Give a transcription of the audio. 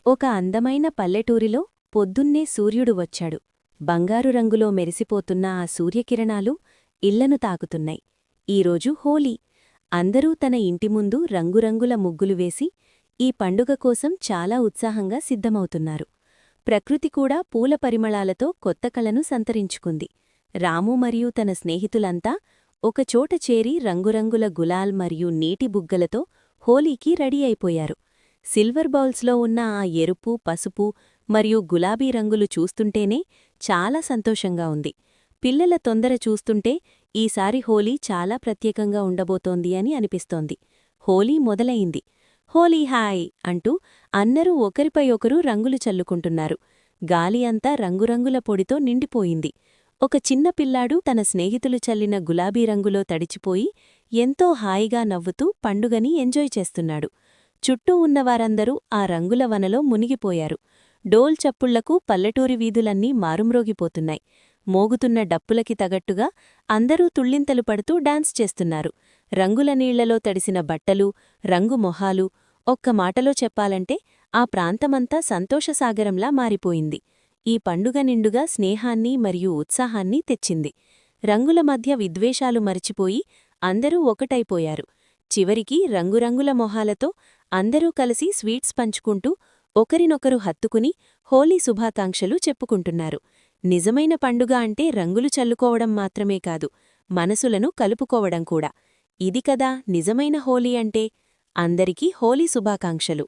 ఒక అందమైన పల్లెటూరిలో పొద్దున్నే సూర్యుడు వచ్చాడు. బంగారు రంగులో మెరిసిపోతున్న ఆ సూర్యకిరణాలు ఇళ్లను తాకుతున్నాయి. ఈరోజు హోలీ. అందరూ తన ఇంటి ముందు రంగురంగుల ముగ్గులు వేసి ఈ పండుగ కోసం చాలా ఉత్సాహంగా సిద్ధమవుతున్నారు. ప్రకృతి కూడా పూల పరిమళాలతో కొత్త కళను సంతరించుకుంది. రాము మరియు తన స్నేహితులంతా ఒకచోట చేరి రంగురంగుల గులాల్ మరియు నీటి బుగ్గలతో హోలీకి రెడీ అయిపోయారు. సిల్వర్ బౌల్స్లో ఉన్న ఆ ఎరుపు, పసుపు మరియు గులాబీ రంగులు చూస్తుంటేనే చాలా సంతోషంగా ఉంది. పిల్లల తొందర చూస్తుంటే ఈసారి హోలీ చాలా ప్రత్యేకంగా ఉండబోతోంది అని అనిపిస్తోంది. హోలీ మొదలయింది. హోలీ హాయ్ అంటూ అందరూ ఒకరిపై ఒకరు రంగులు చల్లుకుంటున్నారు. గాలి అంతా రంగురంగుల పొడితో నిండిపోయింది. ఒక చిన్న పిల్లాడు తన స్నేహితులు చల్లిన గులాబీ రంగులో తడిచిపోయి ఎంతో హాయిగా నవ్వుతూ పండుగని ఎంజాయ్ చేస్తున్నాడు. చుట్టూ ఉన్నవారందరూ ఆ రంగుల వనలో మునిగిపోయారు. డోల్ చప్పుళ్లకు పల్లెటూరి వీధులన్నీ మారుమ్రోగిపోతున్నాయి. మోగుతున్న డప్పులకి తగట్టుగా అందరూ తుళ్ళింతలు పడుతూ డాన్స్ చేస్తున్నారు. రంగుల నీళ్లలో తడిసిన బట్టలు, రంగు మొహాలు. ఒక్క మాటలో చెప్పాలంటే ఆ ప్రాంతమంతా సంతోషసాగరంలా మారిపోయింది. ఈ పండుగ నిండుగా స్నేహాన్ని మరియు ఉత్సాహాన్ని తెచ్చింది. రంగుల మధ్య విద్వేషాలు మరిచిపోయి అందరూ ఒకటైపోయారు. చివరికి రంగురంగుల మొహాలతో అందరూ కలిసి స్వీట్స్ పంచుకుంటూ ఒకరినొకరు హత్తుకుని హోలీ శుభాకాంక్షలు చెప్పుకుంటున్నారు. నిజమైన పండుగ అంటే రంగులు చల్లుకోవడం మాత్రమే కాదు, మనసులను కలుపుకోవడం కూడా. ఇది కదా నిజమైన హోలీ అంటే. అందరికీ హోలీ శుభాకాంక్షలు.